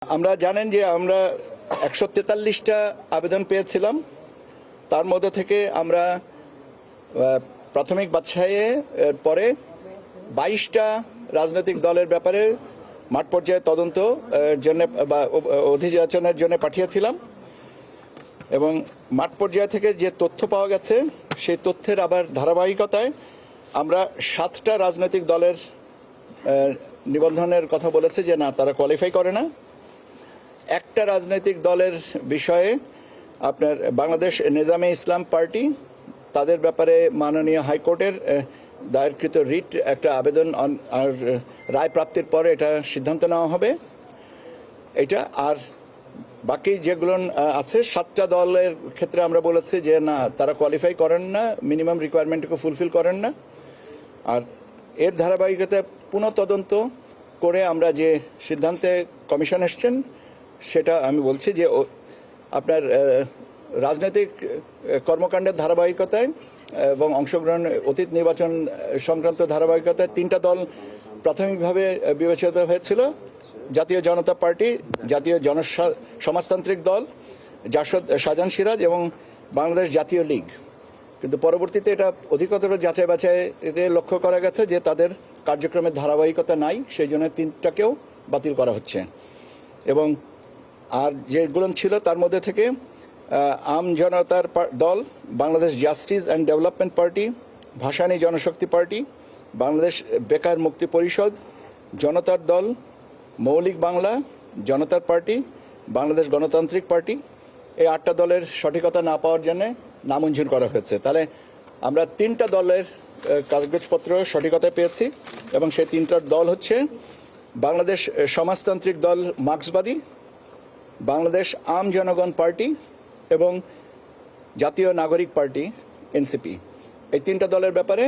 আমরা জানেন যে আমরা 143টা আবেদন পেয়েছিলাম। তার মধ্যে থেকে আমরা প্রাথমিক বাছাইয়ে পরে 22টা রাজনৈতিক দলের ব্যাপারে মাঠ পর্যায়ে তদন্ত জন্য বা অধিযাচনের জন্য পাঠিয়েছিলাম এবং মাঠ পর্যায় থেকে যে তথ্য পাওয়া গেছে সেই তথ্যের আবার ধারাবাহিকতায় আমরা 7টা রাজনৈতিক দলের নিবন্ধনের কথা বলেছে যে না, তারা কোয়ালিফাই করে না। একটা রাজনৈতিক দলের বিষয়ে আপনার বাংলাদেশ নিজামে ইসলাম পার্টি, তাদের ব্যাপারে মাননীয় হাইকোর্টের দায়েরকৃত রিট একটা আবেদন আর রায় প্রাপ্তির পরে এটা সিদ্ধান্ত নেওয়া হবে। এটা আর বাকি যেগুলো আছে 7টা দলের ক্ষেত্রে আমরা বলেছি যে না, তারা কোয়ালিফাই করেন না, মিনিমাম রিকোয়ারমেন্টকে ফুলফিল করেন না। আর এর ধারাবাহিকতায় পুনঃ তদন্ত করে আমরা যে সিদ্ধান্তে কমিশন এসছেন সেটা আমি বলছি যে আপনার রাজনৈতিক কর্মকাণ্ডের ধারাবাহিকতায় এবং অংশগ্রহণ অতীত নির্বাচন সংক্রান্ত ধারাবাহিকতায় 3টা দল প্রাথমিকভাবে বিবেচিত হয়েছিল: জাতীয় জনতা পার্টি, জাতীয় সমাজতান্ত্রিক দল, জাসদ শাহজাহান সিরাজ এবং বাংলাদেশ জাতীয় লীগ। কিন্তু পরবর্তীতে এটা অধিকতর যাচাই বাছাইতে লক্ষ্য করা গেছে যে তাদের কার্যক্রমের ধারাবাহিকতা নাই, সেই জন্য 3টাকেও বাতিল করা হচ্ছে। এবং আর যেগুলো ছিল তার মধ্যে থেকে Aam Janatar Dal, Bangladesh justice and development party, Bhasani Janashakti party, Bangladesh বেকার মুক্তি পরিষদ, জনতার দল, মৌলিক বাংলা, জনতার পার্টি, বাংলাদেশ গণতান্ত্রিক পার্টি, এই 8টা দলের সঠিকতা না পাওয়ার জন্য নামঞ্জুর করা হয়েছে। তাহলে আমরা 3টা দলের কাগজপত্র সঠিকতা পেয়েছি এবং সেই 3টার দল হচ্ছে বাংলাদেশ সমাজতান্ত্রিক দল মার্ক্সবাদী, বাংলাদেশ আম জনগণ পার্টি এবং জাতীয় নাগরিক পার্টি এনসিপি। এই 3টা দলের ব্যাপারে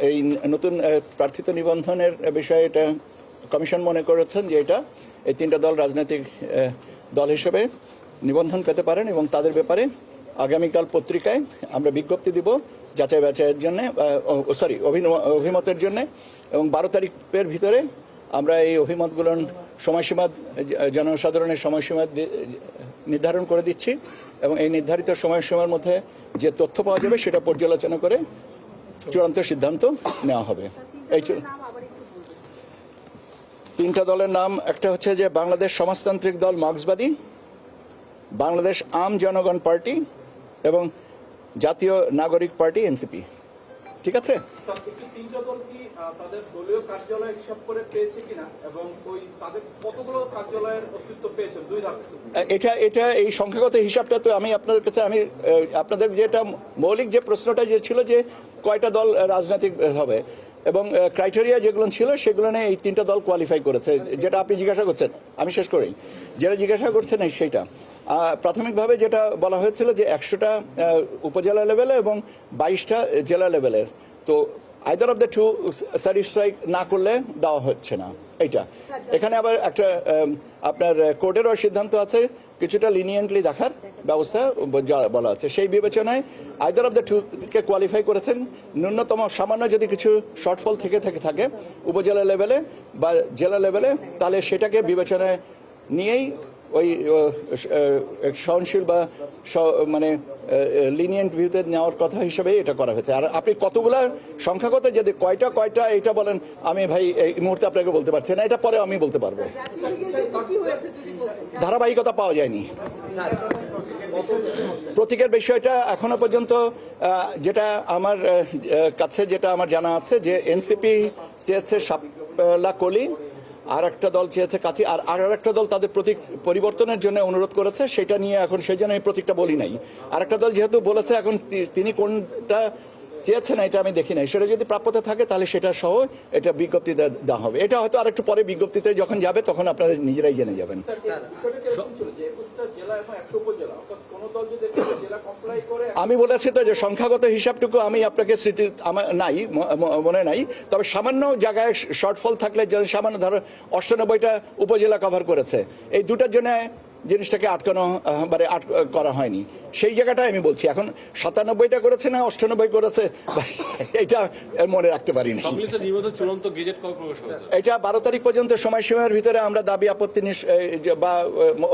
এই নতুন প্রার্থিত নিবন্ধনের বিষয়ে এটা কমিশন মনে করেছেন যে এই 3টা দল রাজনৈতিক দল হিসেবে নিবন্ধন পেতে পারেন এবং তাদের ব্যাপারে আগামীকাল পত্রিকায় আমরা বিজ্ঞপ্তি দিব যাচাই বাছাইয়ের জন্য, অভিমতের জন্য। এবং 12 তারিখের ভিতরে আমরা এই অভিমতগুলোর সময়সীমা, জনসাধারণের সময়সীমা নির্ধারণ করে দিচ্ছি এবং এই নির্ধারিত সময়সীমার মধ্যে যে তথ্য পাওয়া যাবে সেটা পর্যালোচনা করে চূড়ান্ত সিদ্ধান্ত নেওয়া হবে। এই 3টা দলের নাম একটা হচ্ছে যে বাংলাদেশ সমাজতান্ত্রিক দল মার্ক্সবাদী, বাংলাদেশ আম জনগণ পার্টি এবং জাতীয় নাগরিক পার্টি এনসিপি। ঠিক আছে? তাদের দলীয় কার্যালয় হিসাব করে পেয়েছে কিনা এবং তাদের কতগুলো কার্যালয়ের অস্তিত্ব পেয়েছেন? 2 ধাপ। এটা এই সংখ্যাগত হিসাবটা তো আমি আপনাদের কাছে আপনাদের যেটা মৌলিক যে প্রশ্নটা যে ছিল যে কয়টা দল রাজনৈতিক হবে এবং ক্রাইটেরিয়া যেগুলো ছিল সেগুলো নিয়ে এই 3টা দল কোয়ালিফাই করেছে, যেটা আপনি জিজ্ঞাসা করছেন। আমি শেষ করি, যেটা জিজ্ঞাসা করছেন সেইটা প্রাথমিকভাবে যেটা বলা হয়েছিল যে 100টা উপজেলা লেভেলে এবং 22টা জেলা লেভেলের। তো either of the to satisfy না করলে দেওয়া হচ্ছে না। এইটা এখানে আবার একটা আপনার কোর্টেরও সিদ্ধান্ত আছে, কিছুটা লিনিয়েন্টলি দেখার ব্যবস্থা বলা আছে। সেই বিবেচনায় আইদার অফ দ্য টু কে কোয়ালিফাই করেছেন। ন্যূনতম সামান্য যদি কিছু শর্টফল থাকে উপজেলা লেভেলে বা জেলা লেভেলে, তাহলে সেটাকে বিবেচনায় নিয়েই ওই সহনশীল বা মানে লিনিয়েন্ট ভিউতে নেওয়ার কথা হিসেবে এটা করা হয়েছে। আর আপনি কতগুলা সংখ্যাগত যদি কয়টা এটা বলেন, আমি ভাই এই মুহূর্তে আপনাকে বলতে পারছি না, এটা পরে আমি বলতে পারবো। ধারাবাহিকতা পাওয়া যায়নি। প্রতীকের বিষয়টা এখনো পর্যন্ত যেটা আমার কাছে যেটা আমার জানা আছে যে এনসিপি চেয়েছে শাপলা কলি, আর একটা দল চেয়েছে কাছি, আর একটা দল তাদের প্রতীক পরিবর্তনের জন্য অনুরোধ করেছে। সেটা নিয়ে এখন সেই জন্য এই প্রতীকটা বলি নাই। আর একটা দল যেহেতু বলেছে, এখন তিনি কোনটা চেয়েছেন এটা আমি দেখি নাই। সেটা যদি প্রাপ্যতা থাকে তাহলে সেটা সহ এটা বিজ্ঞপ্তি দেওয়া হবে। এটা হয়তো আরেকটু পরে বিজ্ঞপ্তিতে যখন যাবে তখন আপনারা নিজেরাই জেনে যাবেন। আমি বলেছি তো যে সংখ্যাগত হিসাবটুকু আমি আপনাকে স্মৃতি আমার নাই, মনে নাই। তবে সামান্য জায়গায় শর্টফল থাকলে, সামান্য ধরো 98টা উপজেলা কভার করেছে, এই 2টার জন্য জিনিসটাকে আটকানো মানে করা হয়নি। সেই জায়গাটাই আমি বলছি। এখন 97টা করেছে না 98 করেছে এটা মনে রাখতে পারিনি। চূড়ান্ত গেজেট কবে প্রকাশ হবে? এটা 12 তারিখ পর্যন্ত সময়সীমার ভিতরে আমরা দাবি আপত্তি বা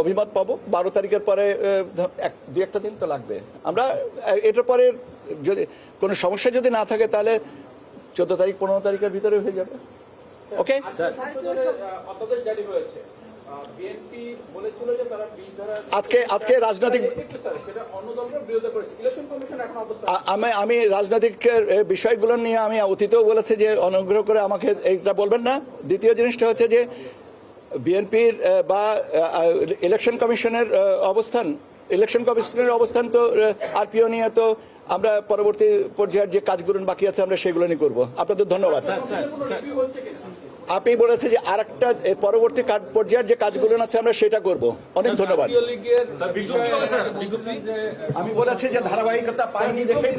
অভিমত পাবো। 12 তারিখের পরে দু একটা দিন তো লাগবে। আমরা এটার পরে যদি কোনো সমস্যা যদি না থাকে তাহলে 14 তারিখ 15 তারিখের ভিতরে হয়ে যাবে। ওকে, অধ্যাদেশ জারি হয়েছে। বিএনপি বলেছিল যে তারা বিল ধারা আজকে রাজনৈতিক সেটা অন্য দলকে বিরোধিতা করেছে। ইলেকশন কমিশন এখন অবস্থা আমি রাজনৈতিক বিষয়গুলো নিয়ে আমি অতীতেও বলেছি যে অনুগ্রহ করে আমাকে এইটা বলবেন না। দ্বিতীয় জিনিসটা হচ্ছে যে বিএনপির বা ইলেকশন কমিশনের অবস্থান তো আরপিও নিয়ে তো আমরা পরবর্তী পর্যায়ের যে কাজগুলো বাকি আছে আমরা সেগুলো নিয়ে করবো। আপনাদের ধন্যবাদ। আপনি বলেছে যে আরেকটা পরবর্তী পর্যায়ের যে কাজগুলো আছে আমরা সেটা করব। অনেক ধন্যবাদ। আমি বলেছি যে ধারাবাহিকতা পাইনি দেখে